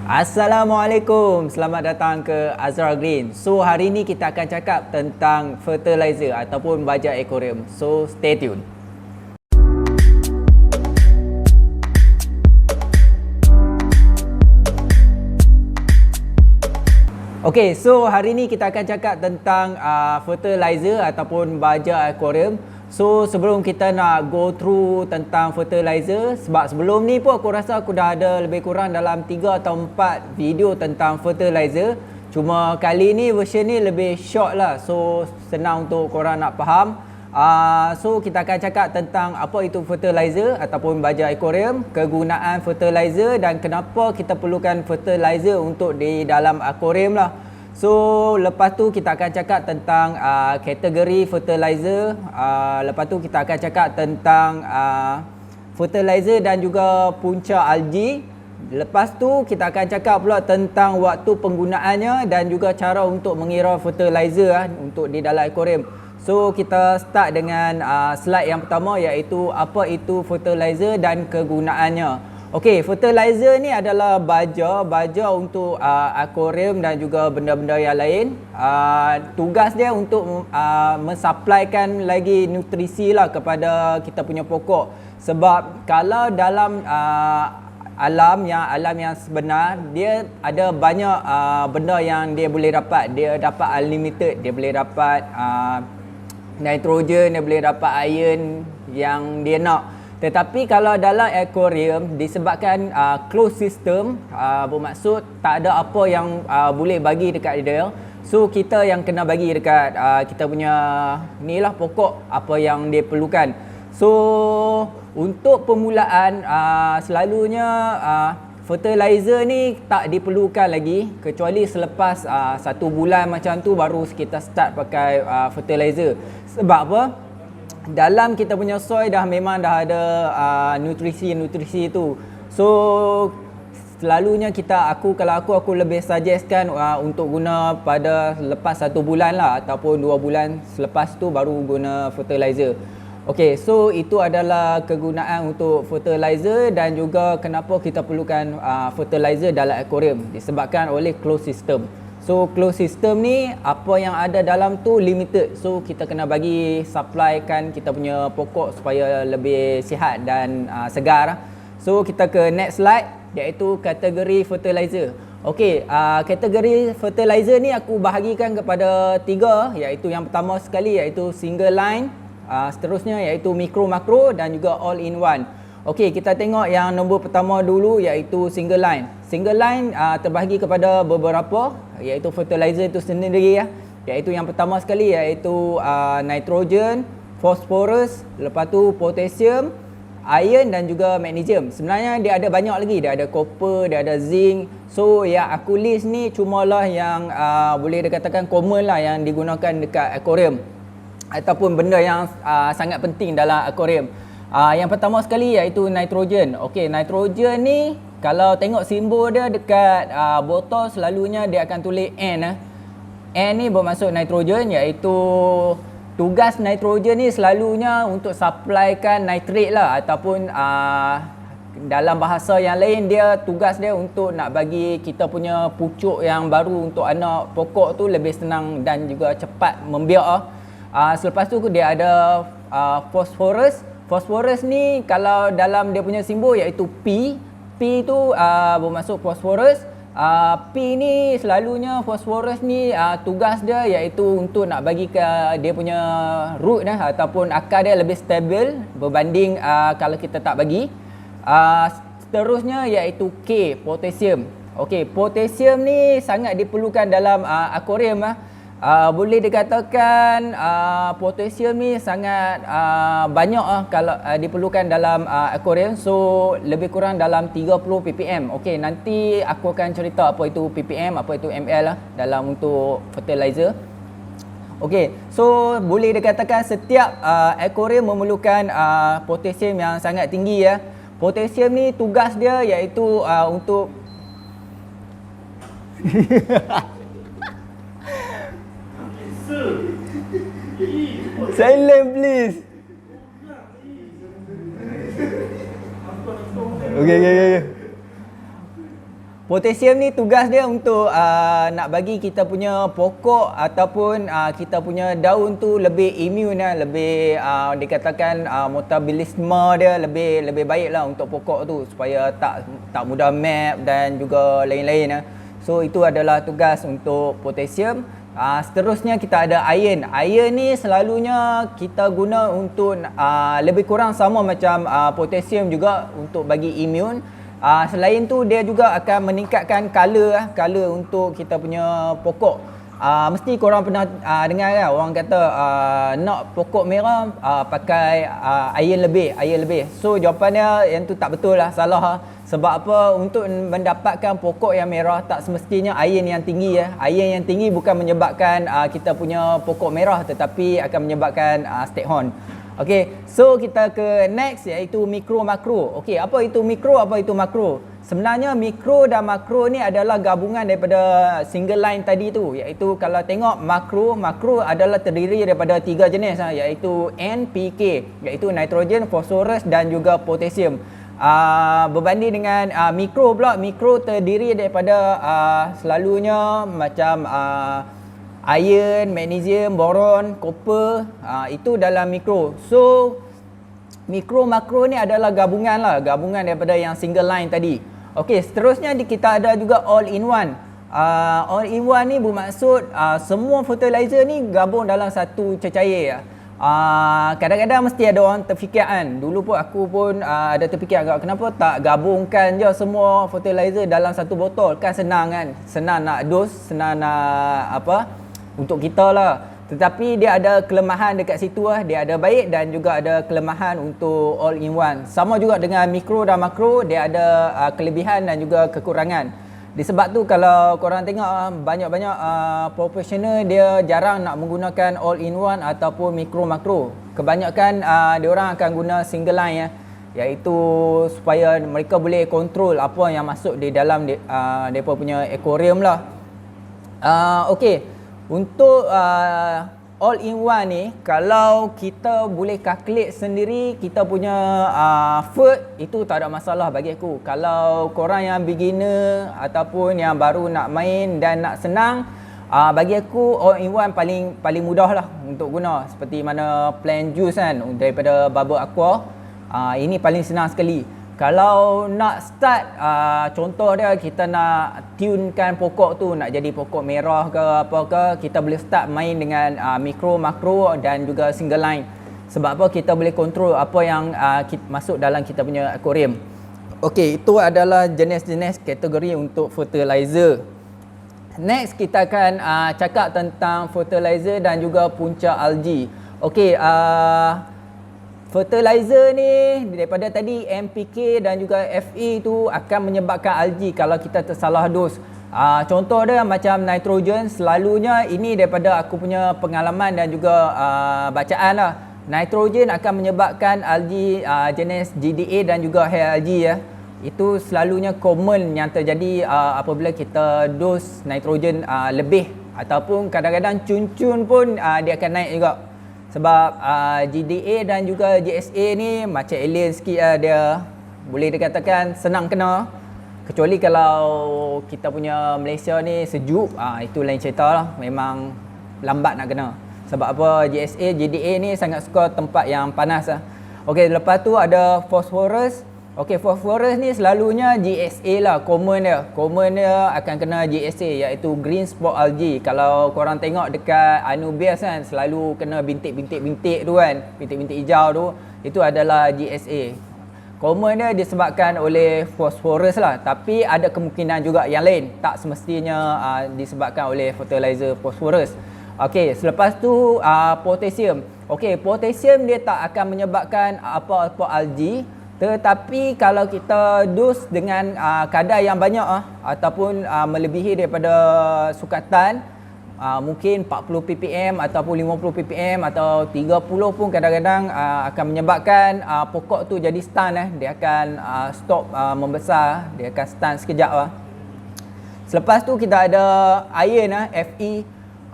Assalamualaikum, selamat datang ke Azra Green. So hari ni kita akan cakap tentang fertilizer ataupun baja aquarium. So stay tune. Okay, so hari ni kita akan cakap tentang fertilizer ataupun baja aquarium. So sebelum kita nak go through tentang fertilizer, sebab sebelum ni pun aku rasa aku dah ada lebih kurang dalam 3 atau 4 video tentang fertilizer. Cuma kali ni version ni lebih short lah, so senang untuk korang nak faham. So kita akan cakap tentang apa itu fertilizer ataupun baja aquarium, kegunaan fertilizer dan kenapa kita perlukan fertilizer untuk di dalam aquarium lah. So lepas tu kita akan cakap tentang kategori fertilizer, lepas tu kita akan cakap tentang fertilizer dan juga punca algae. Lepas tu kita akan cakap pula tentang waktu penggunaannya dan juga cara untuk mengira fertilizer untuk di dalam aquarium. So kita start dengan slide yang pertama, iaitu apa itu fertilizer dan kegunaannya. Okey, fertilizer ni adalah baja untuk aquarium dan juga benda-benda yang lain. Tugas dia untuk mensupplykan lagi nutrisi lah kepada kita punya pokok. Sebab kalau dalam alam yang sebenar, dia ada banyak benda yang dia boleh dapat. Dia dapat unlimited, dia boleh dapat nitrogen, dia boleh dapat iron yang dia nak. Tetapi kalau dalam aquarium disebabkan closed system, bermaksud tak ada apa yang boleh bagi dekat dia. So kita yang kena bagi dekat kita punya ni lah pokok apa yang dia perlukan. So untuk permulaan selalunya fertilizer ni tak diperlukan lagi kecuali selepas 1 bulan macam tu baru kita start pakai fertilizer. Sebab apa? Dalam kita punya soil memang dah ada nutrisi tu. So selalunya kalau aku lebih suggestkan untuk guna pada lepas 1 bulan lah ataupun 2 bulan selepas tu baru guna fertilizer. Okay, so itu adalah kegunaan untuk fertilizer dan juga kenapa kita perlukan fertilizer dalam aquarium, disebabkan oleh closed system. So closed system ni apa yang ada dalam tu limited. So kita kena bagi supply kan kita punya pokok supaya lebih sihat dan segar. So kita ke next slide, iaitu kategori fertilizer. Okey, kategori fertilizer ni aku bahagikan kepada 3, iaitu yang pertama sekali iaitu single line, seterusnya iaitu mikro makro dan juga all in one. Okey, kita tengok yang nombor pertama dulu iaitu single line. Single line terbahagi kepada beberapa, iaitu fertilizer itu sendiri ya. Iaitu yang pertama sekali iaitu nitrogen, phosphorus, lepas tu potassium, iron dan juga magnesium. Sebenarnya dia ada banyak lagi, dia ada copper, dia ada zinc. So yang aku list ni cumalah yang boleh dikatakan common lah yang digunakan dekat aquarium ataupun benda yang sangat penting dalam aquarium. Yang pertama sekali iaitu nitrogen. Okey, nitrogen ni kalau tengok simbol dia dekat botol selalunya dia akan tulis N. N ni bermaksud nitrogen, iaitu tugas nitrogen ni selalunya untuk supplykan nitrate lah ataupun dalam bahasa yang lain tugas dia untuk nak bagi kita punya pucuk yang baru untuk anak pokok tu lebih senang dan juga cepat membiak. Selepas tu dia ada phosphorus. Phosphorus ni kalau dalam dia punya simbol iaitu P. P tu bermaksud phosphorus. P ni selalunya phosphorus ni tugas dia iaitu untuk nak bagi ke dia punya root ataupun akar dia lebih stabil berbanding kalau kita tak bagi. Seterusnya iaitu K, potassium. Okey, potassium ni sangat diperlukan dalam aquarium. Boleh dikatakan potassium ni sangat banyak kalau diperlukan dalam aquarium. So lebih kurang dalam 30 ppm. Okey, nanti aku akan cerita apa itu ppm, apa itu ml lah dalam untuk fertilizer. Okey, so boleh dikatakan setiap aquarium memerlukan potassium yang sangat tinggi ya. Potassium ni tugas dia iaitu untuk silent please. Okay. Potasium ni tugas dia untuk nak bagi kita punya pokok ataupun kita punya daun tu lebih immune lebih dikatakan metabolisme dia lebih baik lah untuk pokok tu supaya tak mudah map dan juga lain-lain So itu adalah tugas untuk potasium. Seterusnya kita ada iron. Iron ni selalunya kita guna untuk lebih kurang sama macam potasium juga untuk bagi immune. Selain tu dia juga akan meningkatkan color untuk kita punya pokok. Mesti korang pernah dengar kan orang kata nak pokok merah pakai iron lebih. So jawapannya yang tu tak betul lah, salah. Sebab apa? Untuk mendapatkan pokok yang merah tak semestinya iron yang tinggi Iron yang tinggi bukan menyebabkan kita punya pokok merah, tetapi akan menyebabkan staghorn. Okey, so kita ke next iaitu mikro makro. Okey, apa itu mikro, apa itu makro? Sebenarnya mikro dan makro ni adalah gabungan daripada single line tadi tu, iaitu kalau tengok makro adalah terdiri daripada 3 jenis iaitu NPK, iaitu nitrogen, fosforus dan juga potasium. Berbanding dengan mikro pula, mikro terdiri daripada selalunya macam iron, magnesium, boron, copper, itu dalam mikro. So mikro makro ni adalah gabungan daripada yang single line tadi. Okey, seterusnya kita ada juga all in one. All in one ni bermaksud semua fertilizer ni gabung dalam satu cecair. Kadang-kadang mesti ada orang terfikir kan. Dulu pun aku pun ada terfikir agak kenapa tak gabungkan je semua fertilizer dalam satu botol. Kan senang kan. Senang nak dos, senang nak untuk kita lah. Tetapi dia ada kelemahan dekat situ Dia ada baik dan juga ada kelemahan untuk all in one. Sama juga dengan mikro dan makro, dia ada kelebihan dan juga kekurangan. Disebab tu kalau korang tengok banyak-banyak profesional dia jarang nak menggunakan all in one ataupun mikro makro. Kebanyakan dia orang akan guna single line iaitu supaya mereka boleh kontrol apa yang masuk di dalam mereka punya aquarium lah. Okey. Untuk all in one ni, kalau kita boleh calculate sendiri kita punya food, itu tak ada masalah bagi aku. Kalau korang yang beginner ataupun yang baru nak main dan nak senang, bagi aku all in one paling mudah lah untuk guna. Seperti mana plant juice kan daripada Bubble Aqua, ini paling senang sekali. Kalau nak start, contoh dia kita nak tunekan pokok tu nak jadi pokok merah ke apa ke, kita boleh start main dengan mikro, makro dan juga single line. Sebab apa? Kita boleh kontrol apa yang masuk dalam kita punya aquarium. Okey, itu adalah jenis-jenis kategori untuk fertilizer. Next kita akan cakap tentang fertilizer dan juga punca algae. Okey, fertilizer ni daripada tadi NPK dan juga Fe tu akan menyebabkan algae kalau kita tersalah dos. Contoh dia macam nitrogen, selalunya ini daripada aku punya pengalaman dan juga bacaan lah. Nitrogen akan menyebabkan algae jenis GDA dan juga hair algae Itu selalunya common yang terjadi apabila kita dos nitrogen lebih, ataupun kadang-kadang cun-cun pun dia akan naik juga. Sebab GDA dan juga GSA ni macam alien sikit dia boleh dikatakan senang kena. Kecuali kalau kita punya Malaysia ni sejuk, itu lain cerita lah. Memang lambat nak kena. Sebab apa? GSA, GDA ni sangat suka tempat yang panas lah. Okey, lepas tu ada phosphorus. Okey, phosphorus ni selalunya GSA lah, common dia. Common dia akan kena GSA, iaitu green spot algae. Kalau korang tengok dekat Anubias kan, selalu kena bintik-bintik tu kan, bintik-bintik hijau tu, itu adalah GSA. Common dia disebabkan oleh phosphorus lah, tapi ada kemungkinan juga yang lain. Tak semestinya disebabkan oleh fertilizer phosphorus. Okey, selepas tu potassium. Okey, potassium dia tak akan menyebabkan apa-apa algae. Tetapi kalau kita dos dengan kadar yang banyak ataupun melebihi daripada sukatan, mungkin 40 ppm ataupun 50 ppm atau 30 pun kadang-kadang akan menyebabkan pokok tu jadi stun. Dia akan stop membesar, dia akan stun sekejap. Selepas tu kita ada iron, Fe.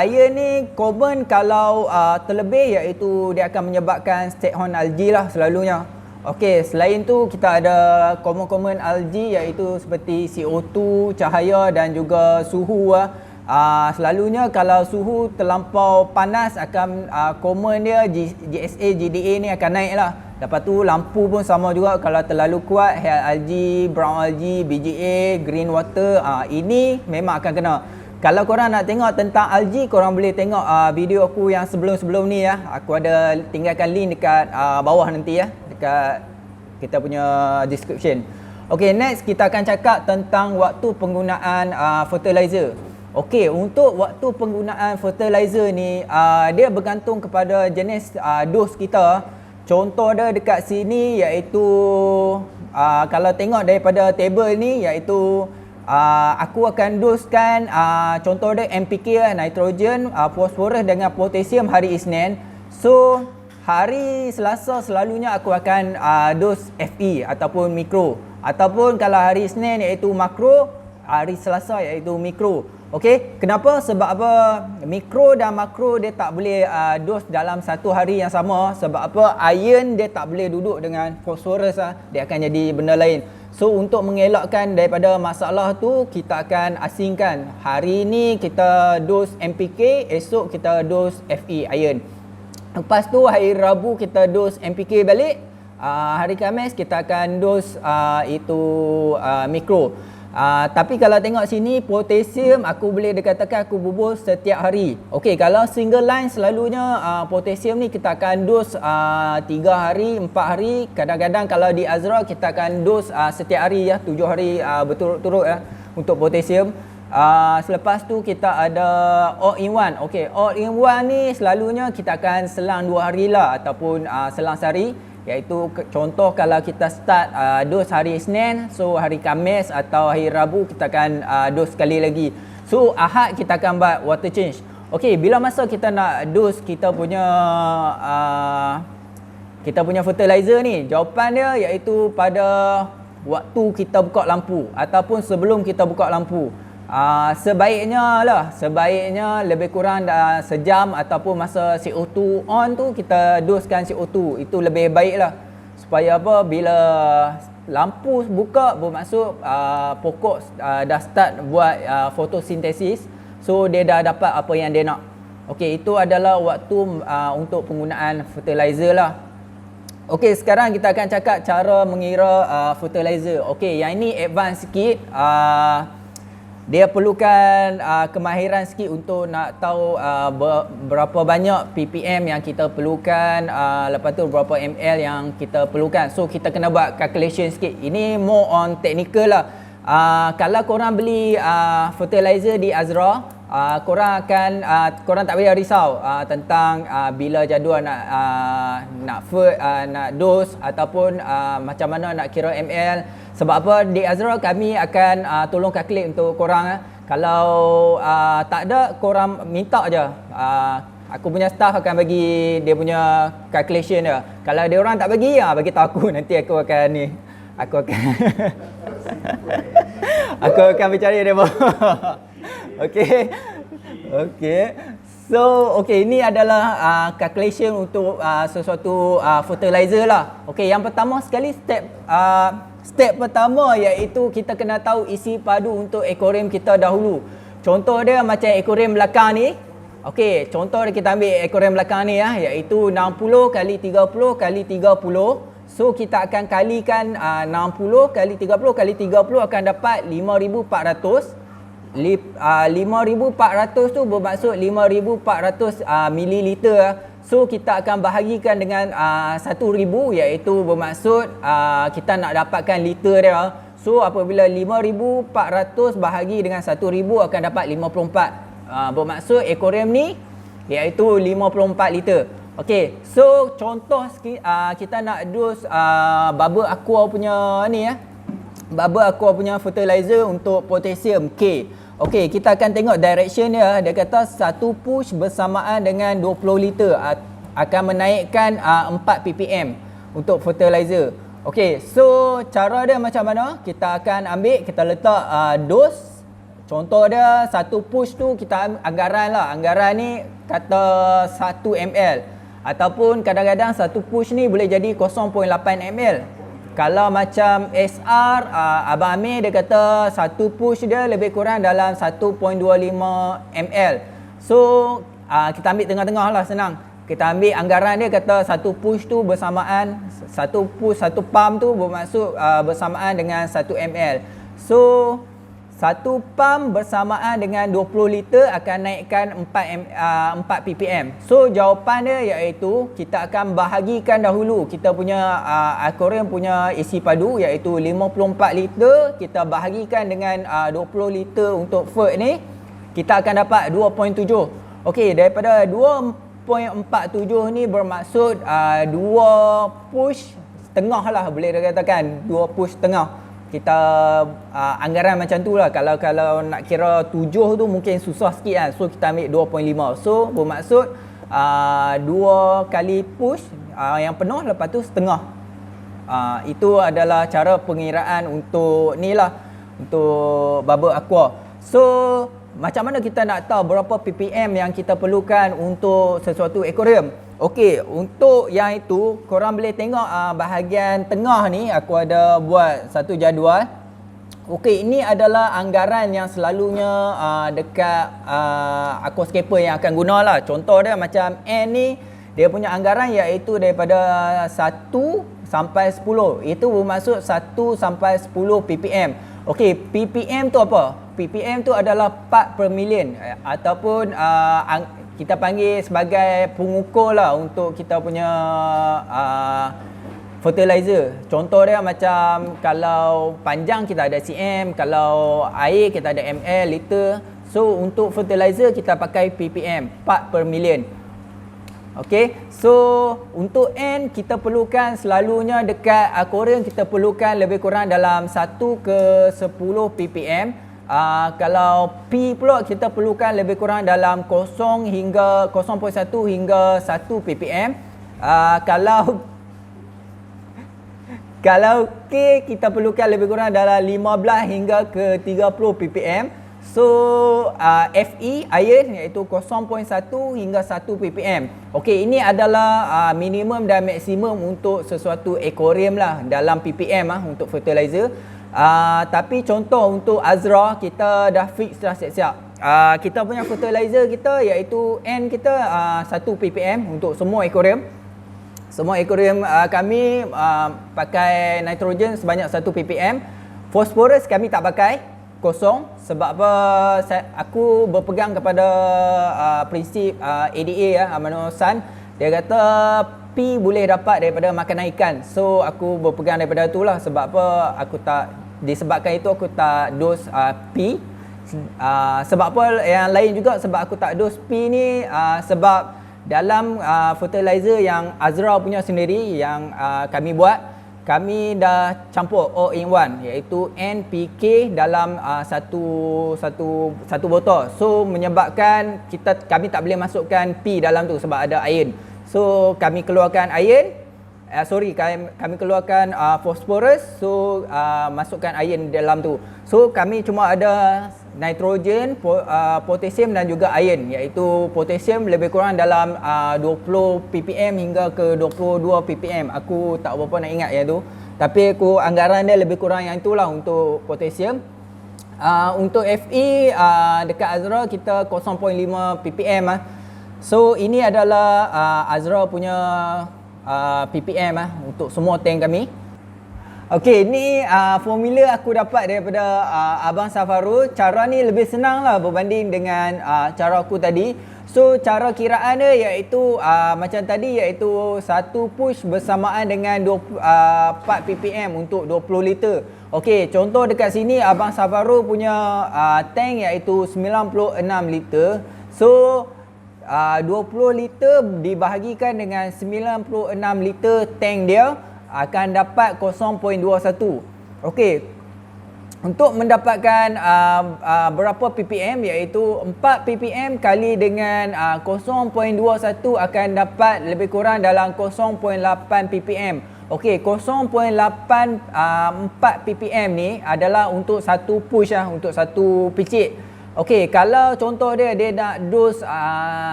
Iron ni common kalau terlebih, iaitu dia akan menyebabkan staghorn algae lah selalunya. Okey, selain tu kita ada komen-komen algae iaitu seperti CO2, cahaya dan juga suhu lah. Selalunya kalau suhu terlampau panas akan komen dia GSA, GDA ni akan naik lah. Lepas tu lampu pun sama juga, kalau terlalu kuat hair algae, brown algae, BGA, green water, ini memang akan kena. Kalau korang nak tengok tentang algae, korang boleh tengok video aku yang sebelum-sebelum ni ya. Aku ada tinggalkan link dekat bawah nanti ya, dekat kita punya description. Okay, next kita akan cakap tentang waktu penggunaan fertilizer. Okay, untuk waktu penggunaan fertilizer ni dia bergantung kepada jenis dos kita. Contoh dia dekat sini iaitu kalau tengok daripada table ni iaitu aku akan doskan contoh dia NPK lah, nitrogen, fosforus dengan potasium hari Isnin. So hari Selasa selalunya aku akan dos FE ataupun mikro, ataupun kalau hari Isnin iaitu makro, hari Selasa iaitu mikro. Okey, kenapa? Sebab apa? Mikro dan makro dia tak boleh dos dalam satu hari yang sama. Sebab apa? Iron dia tak boleh duduk dengan fosforus dia akan jadi benda lain. So untuk mengelakkan daripada masalah tu, kita akan asingkan. Hari ni kita dos NPK, esok kita dos FE iron. Lepas tu hari Rabu kita dos NPK balik. Hari Khamis kita akan dos itu mikro. Tapi kalau tengok sini potasium aku boleh dikatakan aku bubur setiap hari. Okey, kalau single line selalunya potasium ni kita akan dos 3 hari, 4 hari. Kadang-kadang kalau di Azra kita akan dos setiap hari ya, 7 hari berturut-turut ya untuk potasium. Selepas tu kita ada all in one. Okey, all in one ni selalunya kita akan selang 2 hari lah ataupun selang sehari. Iaitu contoh kalau kita start dos hari Isnin, so hari Khamis atau hari Rabu kita akan dos sekali lagi. So Ahad kita akan buat water change. Okey, bila masa kita nak dos kita punya fertilizer ni? Jawapan dia iaitu pada waktu kita buka lampu ataupun sebelum kita buka lampu. Sebaiknya lebih kurang sejam ataupun masa CO2 on tu kita doskan CO2. Itu lebih baik lah. Supaya apa? Bila lampu buka bermaksud pokok dah start buat fotosintesis. So dia dah dapat apa yang dia nak. Okey, itu adalah waktu untuk penggunaan fertilizer lah. Okey, sekarang kita akan cakap cara mengira fertilizer. Okey, yang ini advance sikit. Dia perlukan kemahiran sikit untuk nak tahu berapa banyak ppm yang kita perlukan, lepas tu berapa ml yang kita perlukan. So kita kena buat calculation sikit. Ini more on technical lah. Kalau korang beli fertilizer di Azra, korang tak payah risau tentang bila jadual nak dos ataupun macam mana nak kira ml. Sebab apa? Di Azra kami akan tolong calculate untuk korang. Kalau tak ada, korang minta je. Aku punya staff akan bagi dia punya calculation dia. Kalau dia orang tak bagi, bagi tahu aku. Nanti aku akan aku akan bercari dia. Okey. So, ini adalah calculation untuk sesuatu fertilizer lah. Okey, yang pertama sekali step pertama iaitu kita kena tahu isi padu untuk aquarium kita dahulu. Contoh dia macam aquarium belakang ni. Okey, contoh dia kita ambil aquarium belakang ni iaitu 60 kali 30 kali 30. So kita akan kalikan 60 kali 30 kali 30 akan dapat 5,400. 5,400 tu bermaksud 5,400 mililiter. So kita akan bahagikan dengan 1,000 iaitu bermaksud kita nak dapatkan liter dia. So apabila 5,400 bahagi dengan 1,000 akan dapat 54. Bermaksud aquarium ni iaitu 54 liter. Okey, so contoh kita nak dos bubble aqua punya ni bubble aqua punya fertilizer untuk potassium K. Okey, kita akan tengok direction dia. Dia kata satu push bersamaan dengan 20 liter akan menaikkan 4 ppm untuk fertilizer. Okey, so cara dia macam mana? Kita akan ambil, kita letak dos. Contoh dia satu push tu kita anggaran lah. Anggaran ni kata 1 ml. Ataupun kadang-kadang satu push ni boleh jadi 0.8 ml. Kalau macam SR, Abang Amir dia kata satu push dia lebih kurang dalam 1.25 ml. So kita ambil tengah-tengah lah, senang. Kita ambil anggaran dia kata satu push tu bersamaan, satu push, satu pump tu bermaksud bersamaan dengan 1 ml. So satu pump bersamaan dengan 20 liter akan naikkan 4 ppm. So jawapan dia iaitu kita akan bahagikan dahulu kita punya akuarium punya isi padu iaitu 54 liter, kita bahagikan dengan 20 liter untuk FERT ni, kita akan dapat 2.7. Okey, daripada 2.47 ni bermaksud 2 push setengah lah, boleh dikatakan 2 push setengah. Kita anggaran macam tu lah. Kalau nak kira 7 tu mungkin susah sikit kan. So kita ambil 2.5. So bermaksud 2 kali push yang penuh, lepas tu setengah. Itu adalah cara pengiraan untuk ni lah, untuk bubble aqua. So macam mana kita nak tahu berapa ppm yang kita perlukan untuk sesuatu akuarium? Okey, untuk yang itu korang boleh tengok bahagian tengah ni aku ada buat satu jadual. Okey, ini adalah anggaran yang selalunya dekat aquascaper yang akan guna lah. Contoh dia macam N ni, dia punya anggaran iaitu daripada 1 sampai 10. Itu bermaksud 1 sampai 10 ppm. Okey, ppm tu apa? ppm tu adalah part per million ataupun kita panggil sebagai pengukur lah untuk kita punya fertilizer. Contoh dia macam kalau panjang kita ada cm, kalau air kita ada ml, liter. So untuk fertilizer kita pakai ppm, part per million. Okey, so untuk N kita perlukan selalunya dekat akuarium kita perlukan lebih kurang dalam 1 ke 10 ppm. Kalau P pula kita perlukan lebih kurang dalam 0 hingga 0.1 hingga 1 ppm. Kalau K kita perlukan lebih kurang dalam 15 hingga ke 30 ppm. So FE iron iaitu 0.1 hingga 1 ppm. Okey, ini adalah minimum dan maksimum untuk sesuatu akuarium lah dalam ppm untuk fertilizer. Tapi contoh untuk Azra kita dah fix dah siap-siap. Kita punya fertilizer kita iaitu N kita 1 ppm untuk semua akuarium. Semua akuarium kami pakai nitrogen sebanyak 1 ppm. Phosphorus kami tak pakai, kosong. Sebab apa? Aku berpegang kepada prinsip ADA Amino San. Dia kata P boleh dapat daripada makanan ikan. So aku berpegang daripada itulah. Sebab apa? Aku tak, disebabkan itu aku tak dos P. Sebab apa yang lain juga, sebab aku tak dos P ni sebab dalam fertilizer yang Azra punya sendiri yang kami buat, kami dah campur all in one iaitu NPK dalam satu botol. So menyebabkan kami tak boleh masukkan P dalam tu sebab ada iron. So kami keluarkan iron, kami keluarkan phosphorus, so masukkan iron dalam tu. So kami cuma ada nitrogen, potassium dan juga iron, iaitu potassium lebih kurang dalam 20 ppm hingga ke 22 ppm. Aku tak berapa nak ingat yang tu, tapi aku anggaran dia lebih kurang yang itulah untuk potassium. Untuk Fe dekat Azra kita 0.5 ppm. So ini adalah Azra punya ppm untuk semua tank kami. Okey, ni formula aku dapat daripada Abang Safarul. Cara ni lebih senang lah berbanding dengan cara aku tadi. So cara kiraan dia iaitu macam tadi, iaitu satu push bersamaan dengan 4 ppm untuk 20 liter. Okey, contoh dekat sini Abang Safarul punya tank iaitu 96 liter. So 20 liter dibahagikan dengan 96 liter tank dia akan dapat 0.21. Okey, untuk mendapatkan berapa ppm iaitu 4 ppm kali dengan 0.21 akan dapat lebih kurang dalam 0.8 ppm. Okey, 0.84 ppm ni adalah untuk satu push untuk satu picit. Okey, kalau contoh dia nak dos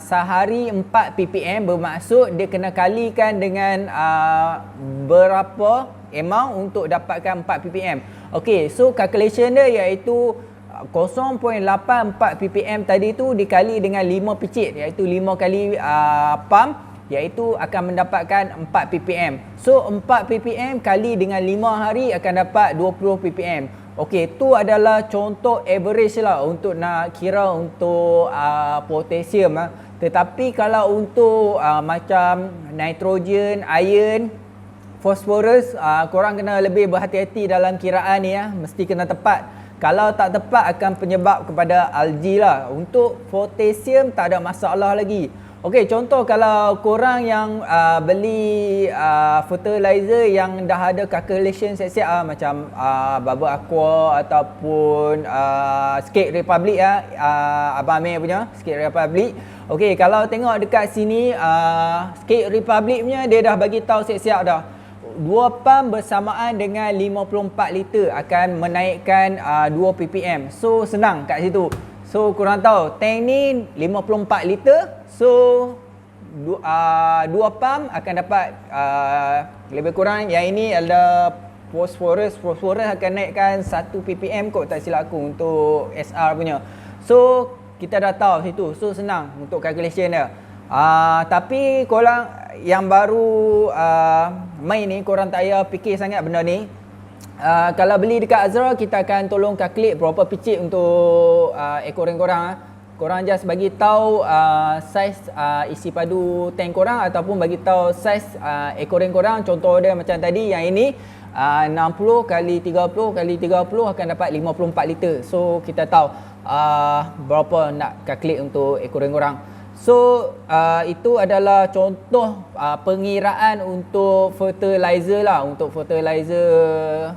sehari 4 ppm, bermaksud dia kena kalikan dengan berapa amount untuk dapatkan 4 ppm. Okey, so calculation dia iaitu 0.84 ppm tadi tu dikali dengan 5 picit, iaitu 5 kali pump, iaitu akan mendapatkan 4 ppm. So 4 ppm kali dengan 5 hari akan dapat 20 ppm. Okey, tu adalah contoh average lah untuk nak kira untuk potassium. Tetapi kalau untuk macam nitrogen, iron, phosphorus, korang kena lebih berhati-hati dalam kiraan ni ya. Mesti kena tepat. Kalau tak tepat akan penyebab kepada algae lah. Untuk potassium tak ada masalah lagi. Okey, contoh kalau korang yang beli fertilizer yang dah ada calculation siap-siap macam Bubble Aqua ataupun Skate Republic Abang Amir punya Skate Republic. Okey, kalau tengok dekat sini Skate Republic punya dia dah bagi tahu siap-siap dah. 2 pump bersamaan dengan 54 liter akan menaikkan 2 ppm. So senang kat situ. So korang tahu tank ni 54 liter. So 2 pump akan dapat lebih kurang, yang ini ada phosphorus akan naikkan 1 ppm kot tak silap aku untuk SR punya. So kita dah tahu situ. So senang untuk calculation dia. Tapi korang yang baru main ni, korang tak payah fikir sangat benda ni. Kalau beli dekat Azra, kita akan tolong calculate berapa picit untuk ekoran korang. Korang just bagi tahu saiz isi padu tank korang ataupun bagi tahu saiz ekoran korang. Contoh dia macam tadi, yang ini 60 kali 30 kali 30 akan dapat 54 liter. So kita tahu berapa nak calculate untuk ekoran korang. So itu adalah contoh pengiraan untuk fertilizer lah, untuk fertilizer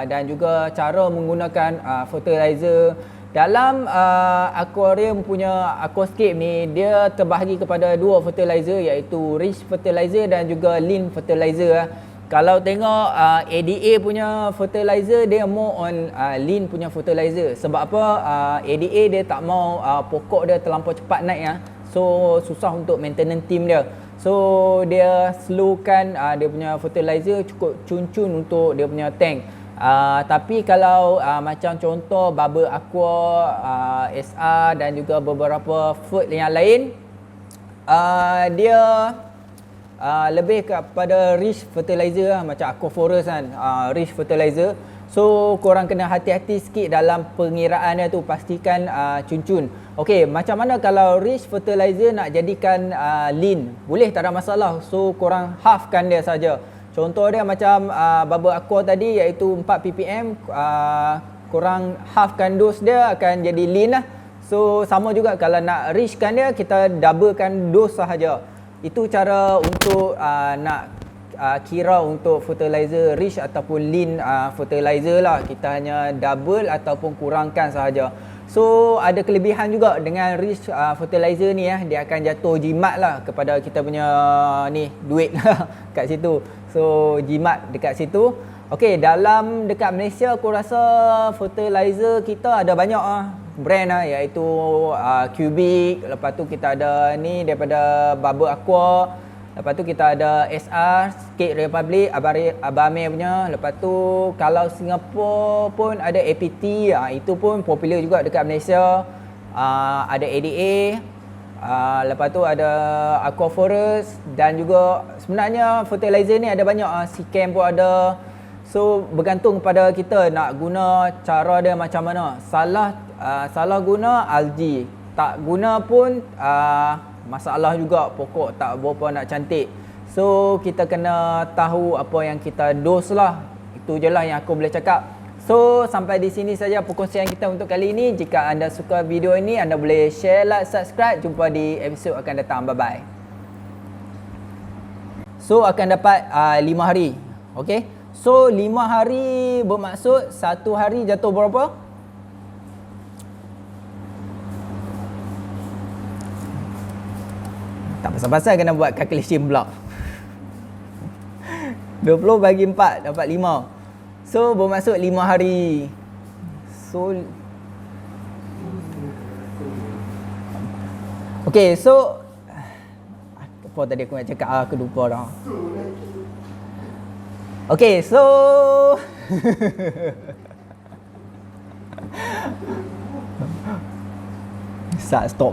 dan juga cara menggunakan fertilizer. Dalam aquarium punya aquascape ni, dia terbahagi kepada 2 fertilizer, iaitu rich fertilizer dan juga lean fertilizer. Kalau tengok ADA punya fertilizer, dia more on lean punya fertilizer. Sebab apa? ADA dia tak mau pokok dia terlampau cepat naik ya. So susah untuk maintenance team dia. So dia slowkan dia punya fertilizer, cukup cun-cun untuk dia punya tank. Tapi kalau macam contoh Bubble Aqua, SR dan juga beberapa food yang lain, dia lebih kepada rich fertilizer lah, macam Aquaforus kan, rich fertilizer. So korang kena hati-hati sikit dalam pengiraan dia tu, pastikan cun-cun. Okey, macam mana kalau rich fertilizer nak jadikan lean? Boleh, tak ada masalah. So korang halfkan dia saja. Contoh dia macam Bubble Aqua tadi, iaitu 4 ppm, korang halfkan dos dia akan jadi lean lah. So sama juga kalau nak richkan dia, kita doublekan dos sahaja. Itu cara untuk nak kira untuk fertilizer rich ataupun lean fertilizer lah. Kita hanya double ataupun kurangkan sahaja. So ada kelebihan juga dengan rich fertilizer ni ya, dia akan jatuh jimat lah kepada kita punya ni duit kat situ. So jimat dekat situ. Okey, dekat Malaysia aku rasa fertilizer kita ada banyak brand iaitu Cubic, lepas tu kita ada ni daripada Bubble Aqua, lepas tu kita ada SR, Skate Republic, Abang Amir punya. Lepas tu kalau Singapura pun ada APT, itu pun popular juga dekat Malaysia. Ada ADA, lepas tu ada Aquaforus dan juga sebenarnya fertilizer ni ada banyak, Sikam pun ada. So bergantung kepada kita nak guna cara dia macam mana. Salah guna algae, tak guna pun masalah juga, pokok tak berapa nak cantik. So kita kena tahu apa yang kita dos lah. Itu je lah yang aku boleh cakap. So sampai di sini saja perkongsian kita untuk kali ini. Jika anda suka video ini, anda boleh share, like, subscribe. Jumpa di episod akan datang. Bye bye. So akan dapat 5 hari. Okay. So 5 hari bermaksud 1 hari jatuh berapa? Tak pasal-pasal kena buat calculation pula. 20 bagi 4 dapat 5. So bermaksud 5 hari. So Okay, so apa tadi aku nak cakap, aku lupa dah. Okay, so stop